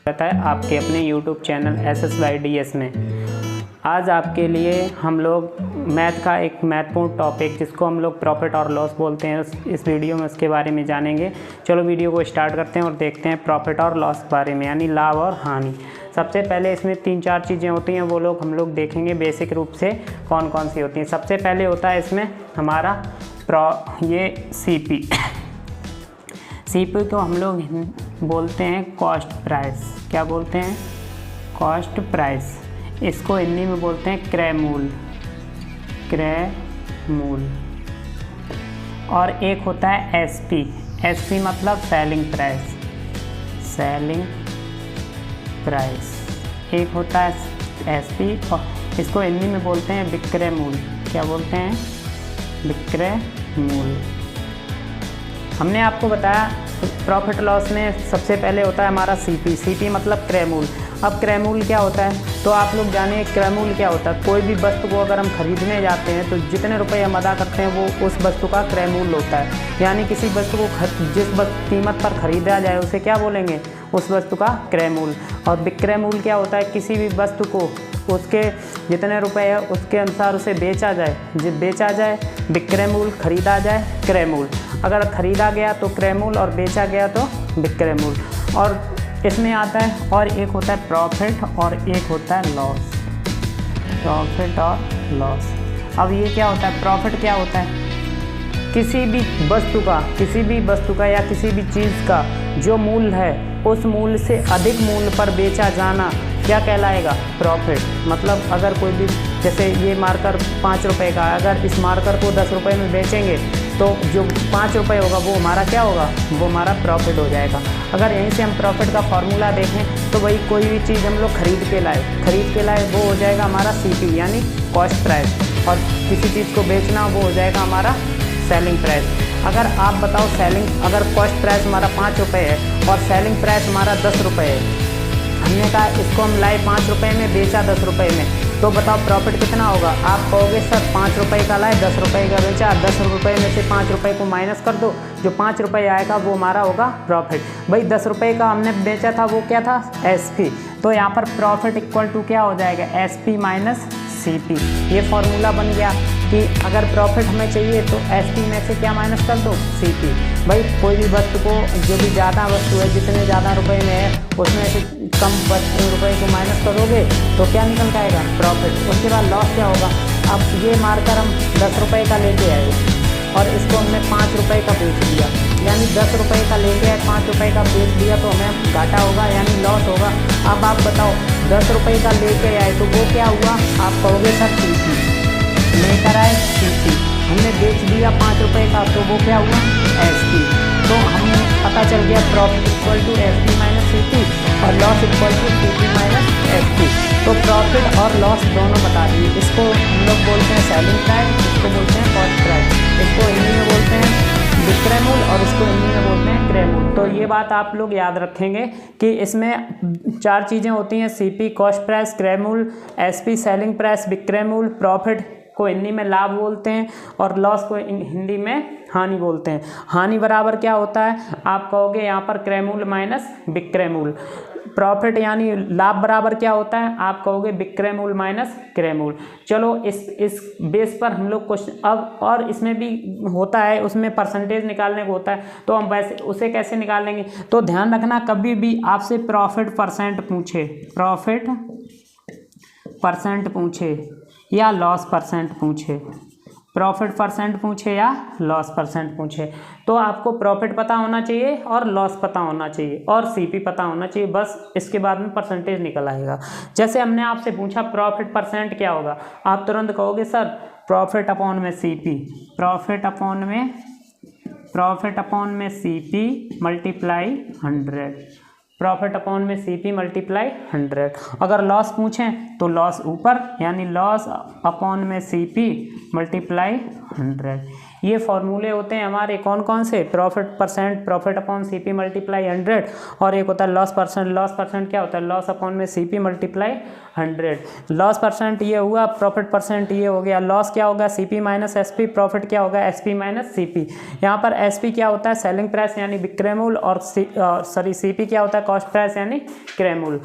रहता है आपके अपने YouTube चैनल SSYDS में। आज आपके लिए हम लोग मैथ का एक महत्वपूर्ण टॉपिक जिसको हम लोग प्रॉफिट और लॉस बोलते हैं इस वीडियो में उसके बारे में जानेंगे। चलो वीडियो को स्टार्ट करते हैं और देखते हैं प्रॉफिट और लॉस के बारे में, यानी लाभ और हानि। सबसे पहले इसमें 3-4 चीज़ें होती हैं, वो लोग हम लोग देखेंगे बेसिक रूप से कौन कौन सी होती हैं। सबसे पहले होता है इसमें हमारा ये सीपी को हम लोग बोलते हैं कॉस्ट प्राइस। क्या बोलते हैं? Cost price. इसको हिंदी में बोलते हैं क्रय मूल। और एक होता है एसपी मतलब सेलिंग प्राइस। एक होता है एसपी और इसको हिंदी में बोलते हैं विक्रय मूल। क्या बोलते हैं? विक्रय मूल। हमने आपको बताया प्रॉफिट लॉस में सबसे पहले होता है हमारा सीपी मतलब क्रय मूल। अब क्रय मूल क्या होता है तो आप लोग जानिए क्रय मूल क्या होता है। कोई भी वस्तु को अगर हम खरीदने जाते हैं तो जितने रुपए हम अदा करते हैं वो उस वस्तु का क्रय मूल होता है। यानी किसी वस्तु को जिस कीमत पर खरीदा जाए उसे क्या बोलेंगे? उस वस्तु का क्रय मूल। और विक्रय मूल क्या होता है? किसी भी वस्तु को उसके जितने रुपए है उसके अनुसार उसे बेचा जाए विक्रय मूल, खरीदा जाए क्रय मूल। अगर खरीदा गया तो क्रय मूल और बेचा गया तो विक्रय मूल। और इसमें आता है और एक होता है प्रॉफिट और एक होता है लॉस। प्रॉफिट और लॉस। अब ये क्या होता है? प्रॉफिट क्या होता है? किसी भी वस्तु का या किसी भी चीज़ का जो मूल्य है उस मूल्य से अधिक मूल्य पर बेचा जाना क्या कहलाएगा? प्रॉफिट। मतलब अगर कोई भी, जैसे ये मार्कर 5 रुपये का, अगर इस मार्कर को 10 रुपये में बेचेंगे तो जो 5 रुपये होगा वो हमारा क्या होगा? वो हमारा प्रॉफिट हो जाएगा। अगर यहीं से हम प्रॉफिट का फॉर्मूला देखें तो वही कोई भी चीज़ हम लोग खरीद के लाए वो हो जाएगा हमारा सीपी यानी कॉस्ट प्राइस। और किसी चीज़ को बेचना वो हो जाएगा हमारा सेलिंग प्राइस। अगर आप बताओ अगर कॉस्ट प्राइस हमारा 5 रुपये है और सेलिंग प्राइस हमारा 10 रुपये है, हमने कहा इसको हम लाए 5 रुपये में, बेचा 10 रुपये में, तो बताओ प्रॉफिट कितना होगा? आप कहोगे सर 5 रुपये का लाए 10 रुपये का बेचा, 10 रुपये में से 5 रुपये को माइनस कर दो, जो 5 रुपये आएगा वो हमारा होगा प्रॉफिट। भाई 10 रुपये का हमने बेचा था वो क्या था? एसपी। तो यहाँ पर प्रॉफिट इक्वल टू क्या हो जाएगा? SP minus CP. ये फॉर्मूला बन गया कि अगर प्रॉफिट हमें चाहिए तो एसपी में से क्या माइनस कर दो? सीपी। भाई कोई भी वस्तु को, जो भी ज़्यादा वस्तु है, जितने ज़्यादा रुपए में है उसमें से कम रुपए को माइनस करोगे तो क्या निकल के आएगा? प्रॉफिट। उसके बाद लॉस क्या होगा? अब ये मार्कर हम 10 रुपये का लेके आए और इसको हमने 5 रुपये का बेच दिया, यानी 10 रुपये का लेके आए 5 रुपये का बेच दिया तो हमें घाटा होगा यानी लॉस होगा। अब आप बताओ 10 रुपये का लेके आए तो वो क्या हुआ? आप कहोगे सर सीपी। लेकर आए सीपी, हमने बेच दिया 5 रुपये का तो वो क्या हुआ? एसपी। तो हमें पता चल गया profit equal to SP minus CP और loss equal to CP minus SP. तो प्रॉफिट और लॉस दोनों बता दिए। इसको हम लोग बोलते हैं सेलिंग प्राइस, इसको बोलते हैं कॉस्ट प्राइस, इसको हिंदी में बोलते हैं विक्रय मूल और इसको हिंदी में बोलते हैं क्रय मूल। तो ये बात आप लोग याद रखेंगे कि इसमें 4 चीज़ें होती हैं, सीपी कॉस्ट प्राइस, क्रय मूल, एसपी सेलिंग प्राइस, विक्रय मूल, प्रॉफिट को हिंदी में लाभ बोलते हैं और लॉस को हिंदी में हानि बोलते हैं। हानि बराबर क्या होता है? आप कहोगे यहाँ पर क्रय मूल माइनस विक्रय मूल। प्रॉफिट यानी लाभ बराबर क्या होता है? आप कहोगे विक्रय मूल माइनस क्रय मूल। चलो इस बेस पर हम लोग क्वेश्चन अब, और इसमें भी होता है, उसमें परसेंटेज निकालने को होता है तो हम वैसे उसे कैसे निकालेंगे? तो ध्यान रखना कभी भी आपसे प्रॉफिट परसेंट पूछे या लॉस परसेंट पूछे, प्रॉफिट परसेंट पूछे या लॉस परसेंट पूछे, तो आपको प्रॉफिट पता होना चाहिए और लॉस पता होना चाहिए और सीपी पता होना चाहिए। बस इसके बाद में परसेंटेज निकल आएगा। जैसे हमने आपसे पूछा प्रॉफिट परसेंट क्या होगा, आप तुरंत कहोगे सर प्रॉफिट अपॉन में सीपी, प्रॉफिट अपॉन में सीपी मल्टीप्लाई 100, प्रॉफिट अपॉन में सीपी मल्टीप्लाई 100। अगर लॉस पूछें तो लॉस ऊपर यानी लॉस अपॉन में सीपी मल्टीप्लाई 100। ये फॉर्मूले होते हैं हमारे कौन कौन से, profit percent, profit upon CP multiply 100, और एक होता है लॉस परसेंट। लॉस परसेंट क्या होता है, लॉस अपॉन में सीपी मल्टीप्लाई 100। लॉस परसेंट ये हुआ, प्रॉफिट परसेंट ये हो गया। लॉस क्या होगा, सीपी माइनस एसपी, प्रॉफिट क्या होगा, एसपी माइनस सीपी। यहाँ पर एसपी क्या होता है, सेलिंग प्राइस यानी विक्रय मूल्य, और सीपी क्या होता है, कॉस्ट प्राइस यानी क्रय मूल्य।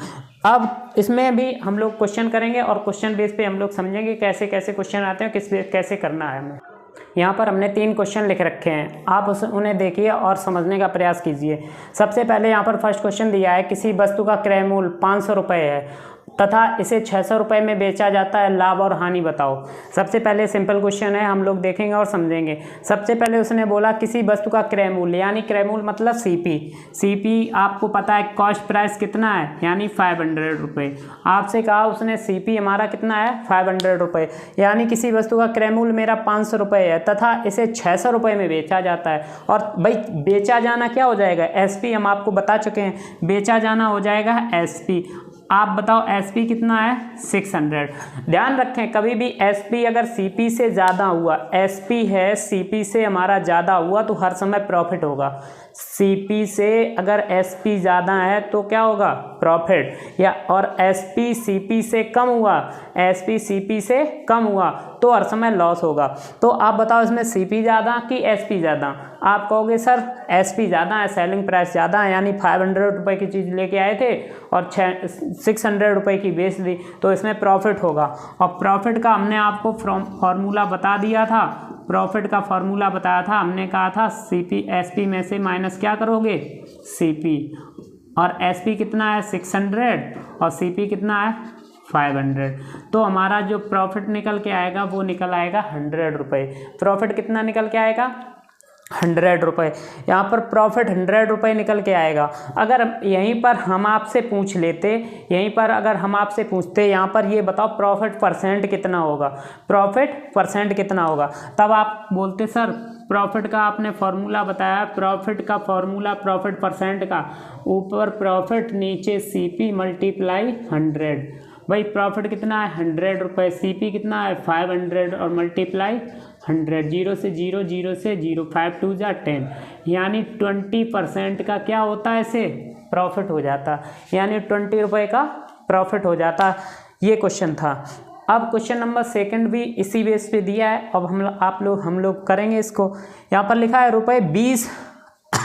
अब इसमें भी हम लोग क्वेश्चन करेंगे और क्वेश्चन बेस पे हम लोग समझेंगे कैसे कैसे क्वेश्चन आते हैं, कैसे करना है हमें। यहाँ पर हमने 3 क्वेश्चन लिख रखे हैं, आप उन्हें देखिए और समझने का प्रयास कीजिए। सबसे पहले यहाँ पर फर्स्ट क्वेश्चन दिया है, किसी वस्तु का क्रय मूल्य 500 रुपये है तथा इसे 600 रुपये में बेचा जाता है, लाभ और हानि बताओ। सबसे पहले सिंपल क्वेश्चन है, हम लोग देखेंगे और समझेंगे। सबसे पहले उसने बोला किसी वस्तु का क्रय मूल्य, यानी क्रय मूल्य मतलब सीपी। सीपी आपको पता है कॉस्ट प्राइस कितना है, यानी 500 रुपये। आपसे कहा उसने सीपी हमारा कितना है, 500 रुपये, यानी किसी वस्तु का क्रय मूल्य मेरा 500 रुपये है तथा इसे 600 रुपये में बेचा जाता है। और भाई बेचा जाना क्या हो जाएगा, एसपी, हम आपको बता चुके हैं, बेचा जाना हो जाएगा एसपी। आप बताओ एसपी कितना है, 600। ध्यान रखें कभी भी एसपी अगर सीपी से ज़्यादा हुआ, एसपी है सीपी से हमारा ज़्यादा हुआ तो हर समय प्रॉफिट होगा। सीपी से अगर एसपी ज़्यादा है तो क्या होगा, प्रॉफिट। या और एसपी सीपी से कम हुआ, एसपी सीपी से कम हुआ तो हर समय लॉस होगा। तो आप बताओ इसमें सीपी ज़्यादा कि एसपी ज़्यादा। आप कहोगे सर एसपी ज़्यादा है, सेलिंग प्राइस ज़्यादा है, यानी 500 रुपये की चीज़ लेके आए थे और 600 रुपये की बेच दी तो इसमें प्रॉफिट होगा। और प्रॉफिट का हमने आपको फॉर्मूला बता दिया था, प्रॉफिट का फॉर्मूला बताया था, हमने कहा था सीपी एसपी में से माइनस क्या करोगे, सीपी। और एसपी कितना है 600 और सीपी कितना है 500। तो हमारा जो प्रॉफिट निकल के आएगा वो निकल आएगा 100 रुपये। प्रॉफिट कितना निकल के आएगा, 100 रुपये। यहाँ पर प्रॉफिट 100 रुपये निकल के आएगा। अगर यहीं पर हम आपसे पूछ लेते, यहीं पर अगर हम आपसे पूछते यहाँ पर ये बताओ प्रॉफिट परसेंट कितना होगा, प्रॉफिट परसेंट कितना होगा, तब आप बोलते सर प्रॉफिट का आपने फॉर्मूला बताया, प्रॉफिट का फॉर्मूला प्रॉफिट परसेंट का, ऊपर प्रॉफिट नीचे सीपी मल्टीप्लाई 100। भाई प्रॉफिट कितना है 100 रुपये, सीपी कितना है 500 और मल्टीप्लाई 100, 0 से 0, 0 से 0, 5 2 जा 10, यानी 20% का क्या होता है, इसे प्रॉफिट हो जाता, यानी 20 रुपये का प्रॉफिट हो जाता। ये क्वेश्चन था। अब क्वेश्चन नंबर 2 भी इसी बेस पे दिया है। अब हम लोग करेंगे इसको। यहाँ पर लिखा है ₹20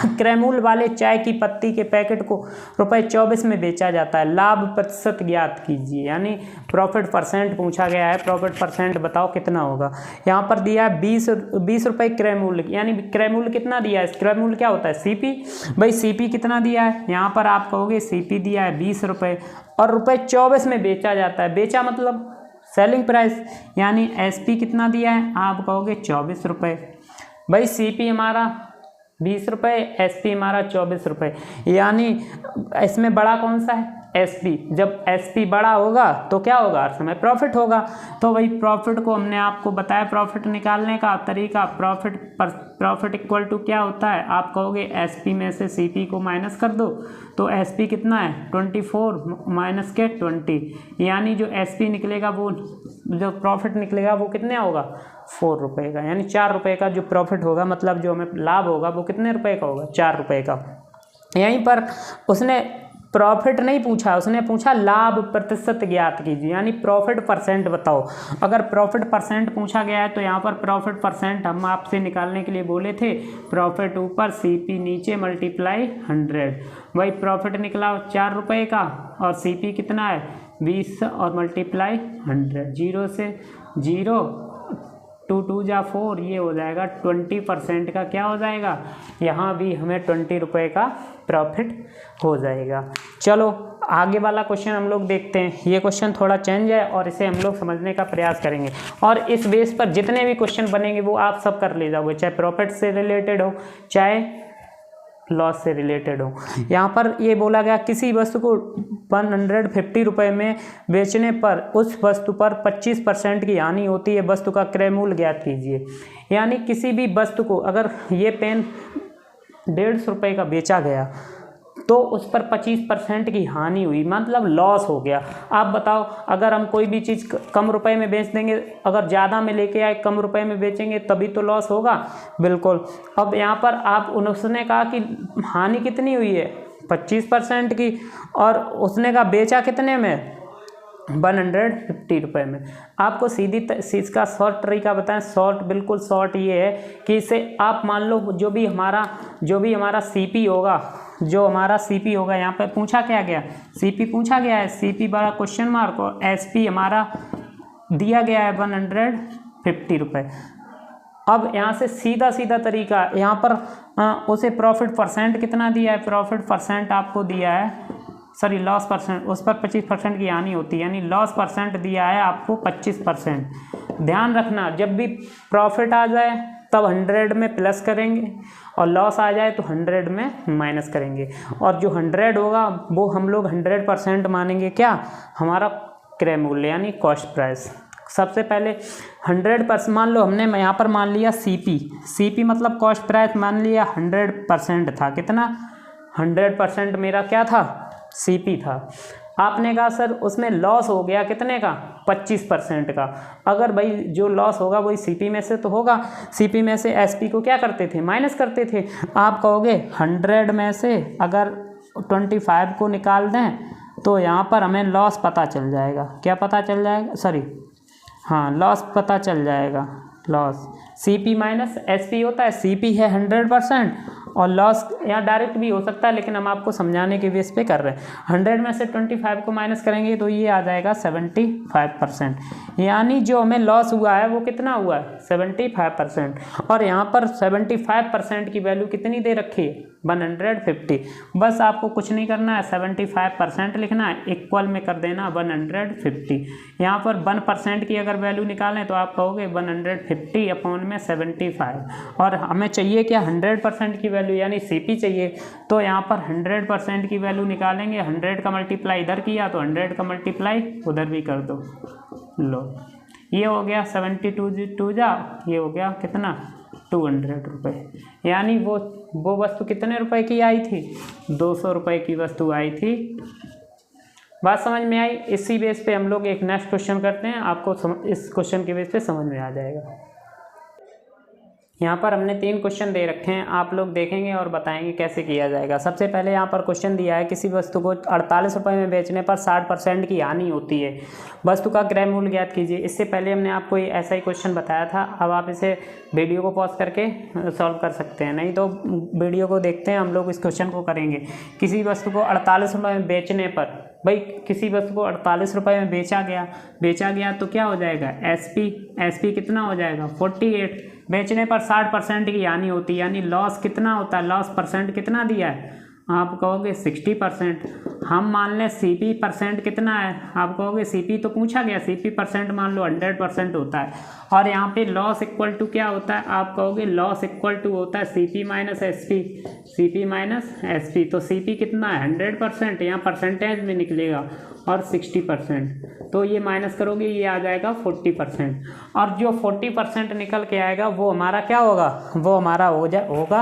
क्रय मूल्य वाले चाय की पत्ती के पैकेट को ₹24 में बेचा जाता है, लाभ प्रतिशत ज्ञात कीजिए। यानी प्रॉफिट परसेंट पूछा गया है, प्रॉफिट परसेंट बताओ कितना होगा। यहाँ पर दिया है 20 रुपये क्रय मूल्य, यानी क्रय मूल्य कितना दिया है, क्रय मूल्य क्या होता है, सीपी। भाई सीपी कितना दिया है, यहाँ पर आप कहोगे सीपी दिया है 20 रुपये और ₹24 में बेचा जाता है। बेचा मतलब सेलिंग प्राइस, यानी एसपी कितना दिया है, आप कहोगे 24 रुपये। भाई सीपी हमारा 20 रुपये, एसपी हमारा 24 रुपये, यानी इसमें बड़ा कौन सा है, एसपी। जब एसपी बड़ा होगा तो क्या होगा, हर समय प्रॉफिट होगा। तो भाई प्रॉफिट को हमने आपको बताया, प्रॉफिट निकालने का तरीका, प्रॉफिट इक्वल टू क्या होता है, आप कहोगे एसपी में से सीपी को माइनस कर दो, तो एसपी कितना है 24 माइनस के 20, यानी जो एसपी निकलेगा वो, जो प्रॉफिट निकलेगा वो कितने होगा 4 रुपये का, यानी 4 रुपये का जो प्रॉफिट होगा, मतलब जो हमें लाभ होगा वो कितने रुपए का होगा, 4 रुपये का। यहीं पर उसने प्रॉफिट नहीं पूछा, उसने पूछा लाभ प्रतिशत ज्ञात कीजिए, यानी प्रॉफिट परसेंट बताओ। अगर प्रॉफिट परसेंट पूछा गया है तो यहाँ पर प्रॉफिट परसेंट हम आपसे निकालने के लिए बोले थे, प्रॉफिट ऊपर सीपी नीचे मल्टीप्लाई 100। वही प्रॉफिट निकला 4 रुपये का और सीपी कितना है 20 और मल्टीप्लाई 100, 0 से 0, 2 2 जा 4, ये हो जाएगा 20% का क्या हो जाएगा, यहाँ भी हमें 20 रुपये का प्रॉफिट हो जाएगा। चलो आगे वाला क्वेश्चन हम लोग देखते हैं। ये क्वेश्चन थोड़ा चेंज है और इसे हम लोग समझने का प्रयास करेंगे, और इस बेस पर जितने भी क्वेश्चन बनेंगे वो आप सब कर ले जाओगे, चाहे प्रॉफिट से रिलेटेड हो चाहे लॉस से रिलेटेड हो। यहाँ पर ये बोला गया किसी वस्तु को 150 रुपये में बेचने पर उस वस्तु पर 25% की हानि होती है, वस्तु का क्रय मूल्य ज्ञात कीजिए। यानी किसी भी वस्तु को, अगर ये पेन 150 रुपये का बेचा गया तो उस पर 25% की हानि हुई, मतलब लॉस हो गया। आप बताओ, अगर हम कोई भी चीज़ कम रुपए में बेच देंगे, अगर ज़्यादा में लेके आए कम रुपए में बेचेंगे तभी तो लॉस होगा, बिल्कुल। अब यहाँ पर आप उसने कहा कि हानि कितनी हुई है 25% की, और उसने कहा बेचा कितने में 150 रुपये में। आपको सीधी इसका शॉर्ट तरीका बताएं, शॉर्ट, बिल्कुल शॉर्ट ये है कि इसे आप मान लो जो भी हमारा सीपी होगा, जो हमारा सीपी होगा, यहाँ पे पूछा क्या गया, सीपी पूछा गया है, सीपी बड़ा क्वेश्चन मार्क, और एसपी हमारा दिया गया है 150 रुपये। अब यहाँ से सीधा तरीका, यहाँ पर उसे प्रॉफिट परसेंट कितना दिया है, प्रॉफिट परसेंट आपको दिया है, सॉरी लॉस परसेंट, उस पर 25% की हानि होती है, यानी लॉस परसेंट दिया है आपको 25%। ध्यान रखना, जब भी प्रॉफिट आ जाए तब 100 में प्लस करेंगे, और लॉस आ जाए तो 100 में माइनस करेंगे, और जो 100 होगा वो हम लोग 100% मानेंगे क्या, हमारा क्रय मूल्य यानी कॉस्ट प्राइस। सबसे पहले 100% मान लो, हमने यहाँ पर मान लिया सीपी मतलब कॉस्ट प्राइस मान लिया 100% था, कितना 100% मेरा क्या था, सीपी था। आपने कहा सर उसमें लॉस हो गया कितने का, 25% का। अगर भाई जो लॉस होगा वही सीपी में से तो होगा, सीपी में से एसपी को क्या करते थे, माइनस करते थे। आप कहोगे 100 में से अगर 25 को निकाल दें तो यहाँ पर हमें लॉस पता चल जाएगा, क्या पता चल जाएगा, सॉरी हाँ लॉस पता चल जाएगा, लॉस सीपी माइनस एसपी होता है, सीपी है 100% और लॉस यहाँ डायरेक्ट भी हो सकता है, लेकिन हम आपको समझाने के बेस पे कर रहे हैं। 100 में से 25 को माइनस करेंगे तो ये आ जाएगा 75%, यानी जो हमें लॉस हुआ है वो कितना हुआ है 75%। और यहाँ पर 75% की वैल्यू कितनी दे रखी है 150। बस आपको कुछ नहीं करना है, 75% लिखना है, इक्वल में कर देना 150। यहाँ पर 1% की अगर वैल्यू निकालें तो आप कहोगे 150 अपॉन में 75, और हमें चाहिए क्या 100% की वैल्यू यानी सीपी चाहिए। तो यहाँ पर 100% की वैल्यू निकालेंगे, 100 का मल्टीप्लाई इधर किया तो 100 का मल्टीप्लाई उधर भी कर दो, लो ये हो गया 72 जा, ये हो गया कितना 200 रुपये। यानी वो वस्तु कितने रुपए की आई थी, 200 रुपये की वस्तु आई थी। बात समझ में आई। इसी बेस पे हम लोग एक नेक्स्ट क्वेश्चन करते हैं, आपको इस क्वेश्चन के बेस पे समझ में आ जाएगा। यहाँ पर हमने 3 क्वेश्चन दे रखे हैं, आप लोग देखेंगे और बताएंगे कैसे किया जाएगा। सबसे पहले यहाँ पर क्वेश्चन दिया है, किसी वस्तु को 48 रुपये में बेचने पर 60% की हानि होती है, वस्तु का क्रय मूल्य ज्ञात कीजिए। इससे पहले हमने आपको ऐसा ही क्वेश्चन बताया था। अब आप इसे वीडियो को पॉज करके सॉल्व कर सकते हैं, नहीं तो वीडियो को देखते हैं, हम लोग इस क्वेश्चन को करेंगे। किसी वस्तु को 48 रुपये में बेचने पर, भाई किसी वस्तु को 48 रुपये में बेचा गया तो क्या हो जाएगा एसपी कितना हो जाएगा 48। बेचने पर 60% की हानि होती है, यानी लॉस कितना होता है, लॉस परसेंट कितना दिया है, आप कहोगे 60%। हम मान लें सीपी परसेंट कितना है, आप कहोगे सीपी तो पूछा गया, सीपी परसेंट मान लो 100% होता है, और यहाँ पे लॉस इक्वल टू क्या होता है, आप कहोगे लॉस इक्वल टू होता है सीपी माइनस एसपी। तो सीपी कितना है 100%, यहाँ परसेंटेज में निकलेगा, और 60%, तो ये माइनस करोगे ये आ जाएगा 40%, और जो 40% निकल के आएगा वो हमारा क्या होगा, वो हमारा होगा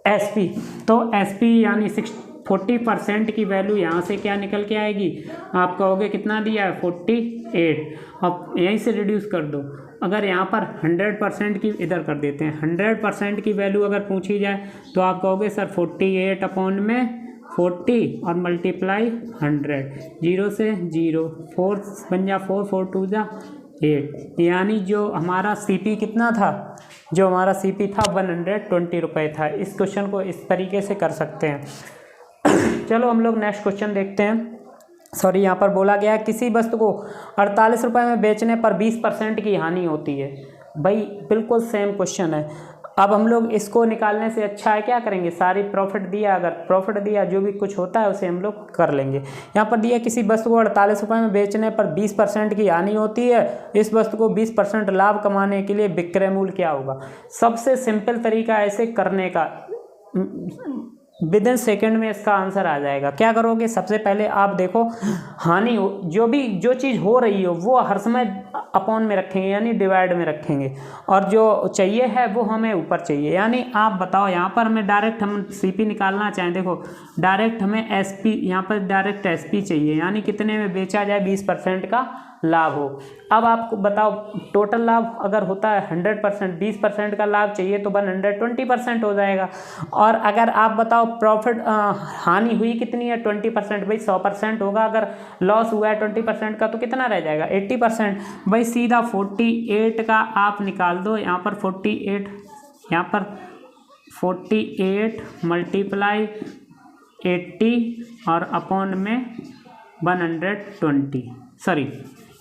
एसपी। तो एसपी यानी 40% की वैल्यू यहाँ से क्या निकल के आएगी, आप कहोगे कितना दिया है 48। अब यहीं से रिड्यूस कर दो, अगर यहाँ पर 100% की इधर कर देते हैं, 100% की वैल्यू अगर पूछी जाए तो आप कहोगे सर 48 अपॉन में 40 और मल्टीप्लाई 100, 0 से 0, 4 बन जा 4, 4 2 जा 8, यानी जो हमारा सीपी कितना था, जो हमारा सीपी था 120 रुपये था। इस क्वेश्चन को इस तरीके से कर सकते हैं। चलो हम लोग नेक्स्ट क्वेश्चन देखते हैं। सॉरी, यहाँ पर बोला गया किसी वस्तु को 48 रुपये में बेचने पर 20% की हानि होती है। भाई बिल्कुल सेम क्वेश्चन है। अब हम लोग इसको निकालने से अच्छा है क्या करेंगे, सारी प्रॉफिट दिया, अगर प्रॉफिट दिया जो भी कुछ होता है उसे हम लोग कर लेंगे। यहाँ पर दिया किसी वस्तु को 48 रुपये में बेचने पर 20% की हानि होती है, इस वस्तु को 20% लाभ कमाने के लिए विक्रय मूल्य क्या होगा। सबसे सिंपल तरीका ऐसे करने का, विदिन सेकंड में इसका आंसर आ जाएगा। क्या करोगे, सबसे पहले आप देखो हानि जो चीज़ हो रही हो वो हर समय अपॉन में रखेंगे यानी डिवाइड में रखेंगे, और जो चाहिए है वो हमें ऊपर चाहिए। यानी आप बताओ यहाँ पर हमें डायरेक्ट हम सीपी निकालना चाहें, देखो डायरेक्ट हमें एसपी, यहाँ पर डायरेक्ट एसपी चाहिए, यानी कितने में बेचा जाए 20% का लाभ हो। अब आपको बताओ टोटल लाभ अगर होता है 100%, 20% का लाभ चाहिए तो 120% हो जाएगा। और अगर आप बताओ प्रॉफिट हानि हुई कितनी है 20%, भाई 100% होगा। अगर लॉस हुआ है 20% का तो कितना रह जाएगा 80%। भाई सीधा 48 का आप निकाल दो, यहाँ पर 48, यहाँ पर 48 मल्टीप्लाई 80 और अपॉन में 120, सॉरी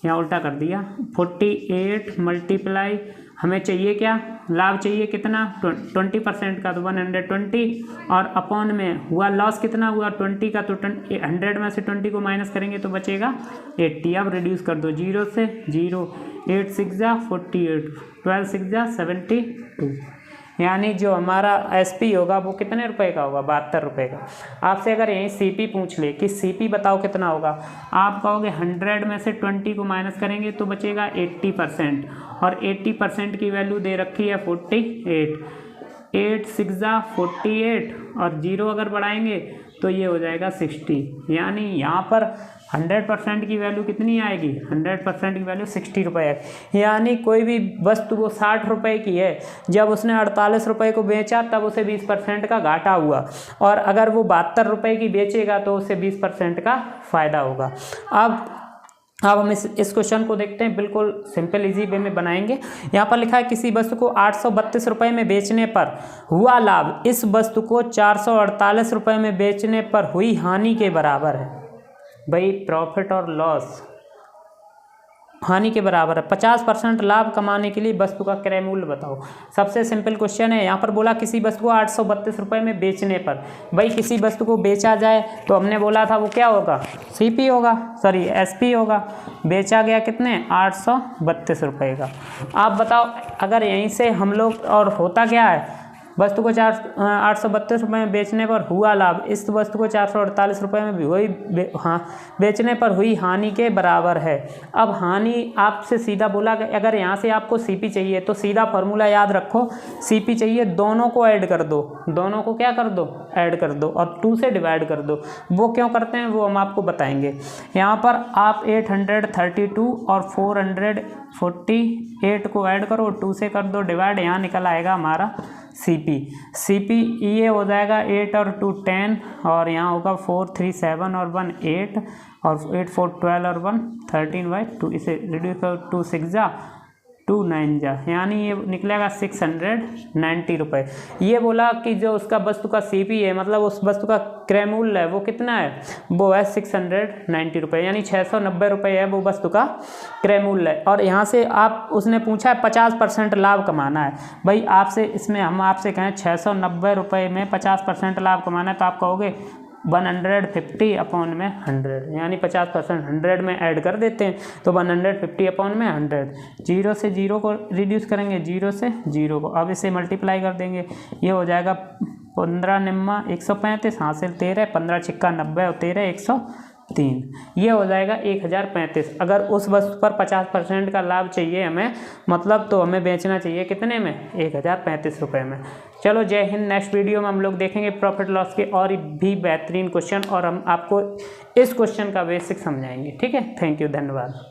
यहाँ उल्टा कर दिया। 48 मल्टीप्लाई हमें चाहिए क्या, लाभ चाहिए कितना 20% का तो 120, और अपॉन में हुआ लॉस कितना हुआ 20 का तो 100 में से 20 को माइनस करेंगे तो बचेगा 80। अब रिड्यूस कर दो 0 से 0, 8 6 जा 48, 12 6 जा 72, यानी जो हमारा एसपी होगा वो कितने रुपए का होगा 72 रुपये का। आपसे अगर यहीं सीपी पूछ ले कि सीपी बताओ कितना होगा, आप कहोगे 100 में से 20 को माइनस करेंगे तो बचेगा 80%, और 80% की वैल्यू दे रखी है 48, 8 6 जा 48 और 0 अगर बढ़ाएंगे तो ये हो जाएगा 60, यानी यहाँ पर 100% की वैल्यू कितनी आएगी, 100% की वैल्यू 60 रुपये है। यानी कोई भी वस्तु वो 60 रुपये की है, जब उसने 48 रुपये को बेचा तब उसे 20% का घाटा हुआ, और अगर वो 72 रुपये की बेचेगा तो उसे 20% का फ़ायदा होगा। अब हम इस क्वेश्चन को देखते हैं, बिल्कुल सिंपल इजी वे में बनाएंगे। यहाँ पर लिखा है किसी वस्तु को 832 रुपये में बेचने पर हुआ लाभ इस वस्तु को 448 रुपये में बेचने पर हुई हानि के बराबर है। भाई प्रॉफिट और लॉस हानि के बराबर है। 50% लाभ कमाने के लिए वस्तु का क्रय मूल्य बताओ। सबसे सिंपल क्वेश्चन है। यहाँ पर बोला किसी वस्तु को 832 रुपये में बेचने पर, भाई किसी वस्तु को बेचा जाए तो हमने बोला था वो क्या होगा, सीपी होगा, सॉरी एसपी होगा। बेचा गया कितने 832 रुपये का। आप बताओ अगर यहीं से हम लोग, और होता क्या है, वस्तु को 832 रुपये में बेचने पर हुआ लाभ इस वस्तु को 448 रुपये में भी वही बेचने पर हुई हानि के बराबर है। अब हानि आपसे सीधा बोला, अगर यहाँ से आपको सीपी चाहिए तो सीधा फार्मूला याद रखो, सीपी चाहिए दोनों को ऐड कर दो, दोनों को क्या कर दो ऐड कर दो, और 2 से डिवाइड कर दो। वो क्यों करते हैं वो हम आपको बताएंगे। यहाँ पर आप 832 और 448 को ऐड करो, 2 से कर दो डिवाइड, यहाँ निकल आएगा हमारा सीपी ये हो जाएगा 8 और 2 10, और यहाँ होगा 4 3 7 और 1 8, और 8 4 12 और 1 13/2। इसे रिड्यूस करो 2 6 जा 2 9 जा, यानी ये निकलेगा 690 रुपये। ये बोला कि जो उसका वस्तु का सीपी है, मतलब उस वस्तु का क्रय मूल्य है वो कितना है, वो है 690 रुपये, यानी 690 रुपये है वो वस्तु का क्रय मूल्य है। और यहाँ से आप उसने पूछा है 50% लाभ कमाना है। भाई आपसे इसमें हम आपसे कहें 690 रुपये में 50% लाभ कमाना है तो आप कहोगे 150 अपॉन में 100, यानी 50% 100 में ऐड कर देते हैं तो 150 अपॉन में 100। 0 से 0 को रिड्यूस करेंगे, 0 से 0 को, अब इसे मल्टीप्लाई कर देंगे, ये हो जाएगा 15 निम्मा 135 हासिल 13, 15 छिक्का 90 और 13 103, ये हो जाएगा 1035। अगर उस वस्तु पर 50% का लाभ चाहिए हमें, मतलब तो हमें बेचना चाहिए कितने में 1035 रुपये में। चलो जय हिंद। नेक्स्ट वीडियो में हम लोग देखेंगे प्रॉफिट लॉस के और भी बेहतरीन क्वेश्चन, और हम आपको इस क्वेश्चन का बेसिक समझाएंगे। ठीक है, थैंक यू, धन्यवाद।